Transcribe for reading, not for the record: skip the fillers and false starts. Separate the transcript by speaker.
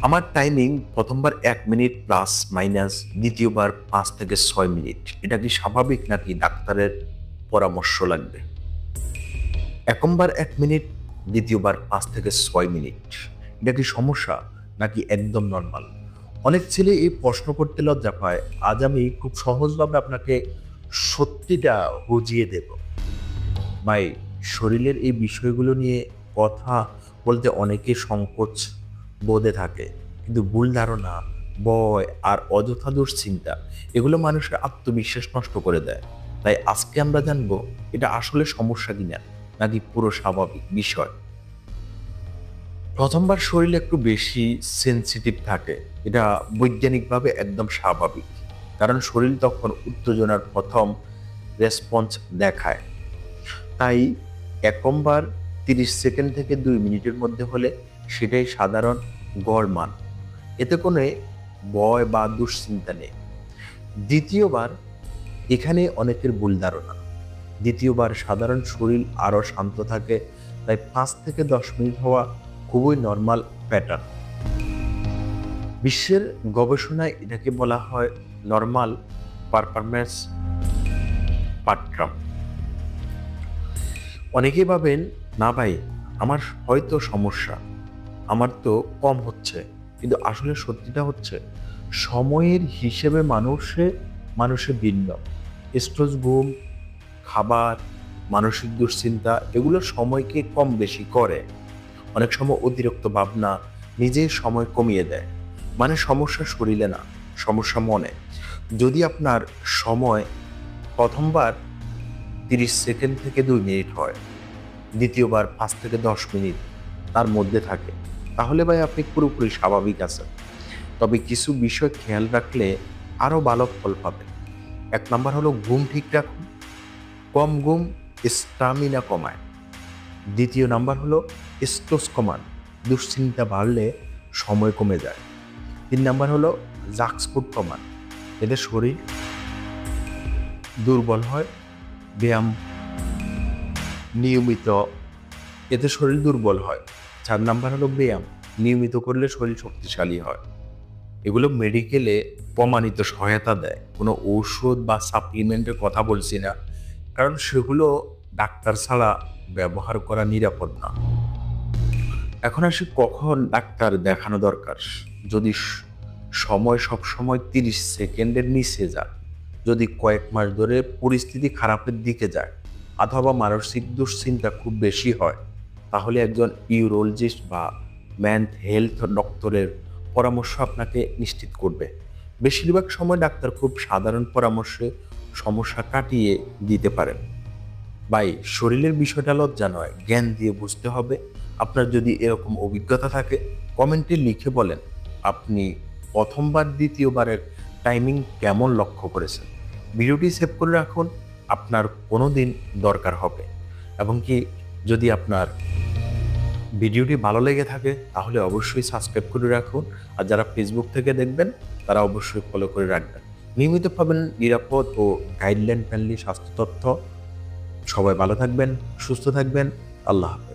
Speaker 1: আমার টাইমিং প্রথমবার 1 minute plus minus, দ্বিতীয়বার 5 থেকে 6 মিনিট। এটা কি স্বাভাবিক নাকি ডাক্তারের পরামর্শ লাগবে? একবার 1 মিনিট, দ্বিতীয়বার 5 থেকে 6 মিনিট। এটা কি সমস্যা নাকি একদম নর্মাল? অনেক ছেলে এই প্রশ্ন করতে লজ্জা পায়। আজ আমি খুব সহজভাবে আপনাকে সত্যিটা বুঝিয়ে দেব। ভাই, শরীরের এই বিষয়গুলো নিয়ে কথা বলতে অনেকে সংকোচ বোধে থাকে, কিন্তু ভুল ধারণা, ভয় আর অযথা দুশ্চিন্তা এগুলো মানুষের আত্মবিশ্বাস নষ্ট করে দেয়। তাই আজকে আমরা জানবো এটা আসলে সমস্যা কিনা নাকি পুরো স্বাভাবিক বিষয়। প্রথমবার শরীর একটু বেশি সেনসিটিভ থাকে, এটা বৈজ্ঞানিকভাবে একদম স্বাভাবিক। কারণ শরীর তখন উত্তেজনার প্রথম রেসপন্স দেখায়। তাই একবার 30 সেকেন্ড থেকে 2 মিনিটের মধ্যে হলে সেটাই সাধারণ গড় মান। এতে কোনো ভয় বা দুশ্চিন্তা নেই। দ্বিতীয়বার, এখানে অনেকের ভুল ধারণা। দ্বিতীয়বার সাধারণ শরীর আরও শান্ত থাকে, তাই 5 থেকে 10 মিনিট হওয়া খুবই নর্মাল প্যাটার্ন। বিশ্বের গবেষণায় এটাকে বলা হয় নর্মাল পারফরম্যান্স স্পেকট্রাম। অনেকেই ভাবেন, না ভাই, আমার হয়তো সমস্যা, আমার তো কম হচ্ছে। কিন্তু আসলে সত্যিটা হচ্ছে সময়ের হিসেবে মানুষে ভিন্ন। স্ট্রেস, ঘুম, খাবার, মানসিক দুশ্চিন্তা এগুলো সময়কে কম বেশি করে। অনেক সময় অতিরিক্ত ভাবনা নিজের সময় কমিয়ে দেয়। মানে সমস্যা শরীরে না, সমস্যা মনে। যদি আপনার সময় প্রথমবার 30 সেকেন্ড থেকে 2 মিনিট হয়, দ্বিতীয়বার 5 থেকে 10 মিনিট তার মধ্যে থাকে, তাহলে ভাই আপনি পুরোপুরি স্বাভাবিক আছেন। তবে কিছু বিষয় খেয়াল রাখলে আরও ভালো ফল পাবেন। 1 নাম্বার হলো ঘুম ঠিক রাখুন। কম ঘুম স্টামিনা কমায়। দ্বিতীয় নাম্বার হলো স্ট্রেস কমান। দুশ্চিন্তা বাড়লে সময় কমে যায়। 3 নাম্বার হলো জাঙ্ক ফুড কমান। এতে শরীর দুর্বল হয়। ব্যায়াম নিয়মিত এতে শরীর দুর্বল হয়। 4 নাম্বার হলো ব্যায়াম নিয়মিত করলে শরীর শক্তিশালী হয়। এগুলো মেডিকেলে প্রমাণিত সহায়তা দেয়। কোনো ঔষধ বা সাপ্লিমেন্টের কথা বলছি না, কারণ সেগুলো ডাক্তার ছাড়া ব্যবহার করা নিরাপদ না। এখন আসি কখন ডাক্তার দেখানো দরকার। যদি সময় সবসময় 30 সেকেন্ডের নিচে যায়, যদি কয়েক মাস ধরে পরিস্থিতি খারাপের দিকে যায়, অথবা মানসিক দুশ্চিন্তা খুব বেশি হয়, তাহলে একজন ইউরোলজিস্ট বা মেন্টাল হেলথ ডক্টরের পরামর্শ আপনাকে নিশ্চিত করবে। বেশিরভাগ সময় ডাক্তার খুব সাধারণ পরামর্শে সমস্যা কাটিয়ে দিতে পারেন। ভাই, শরীরের বিষয়টা লজ্জা নয়, জ্ঞান দিয়ে বুঝতে হবে। আপনার যদি এরকম অভিজ্ঞতা থাকে, কমেন্টে লিখে বলেন আপনি প্রথমবার দ্বিতীয়বারের টাইমিং কেমন লক্ষ্য করেছেন। ভিডিওটি সেভ করে রাখুন, আপনার কোনো দিন দরকার হবে। এবং কি, যদি আপনার ভিডিওটি ভালো লেগে থাকে তাহলে অবশ্যই সাবস্ক্রাইব করে রাখুন। আর যারা ফেসবুক থেকে দেখবেন তারা অবশ্যই ফলো করে রাখবেন। নিয়মিত পাবেন নিরাপদ ও গাইডলাইন ফ্রেন্ডলি স্বাস্থ্য তথ্য। সবাই ভালো থাকবেন, সুস্থ থাকবেন। আল্লাহ হাফেজ।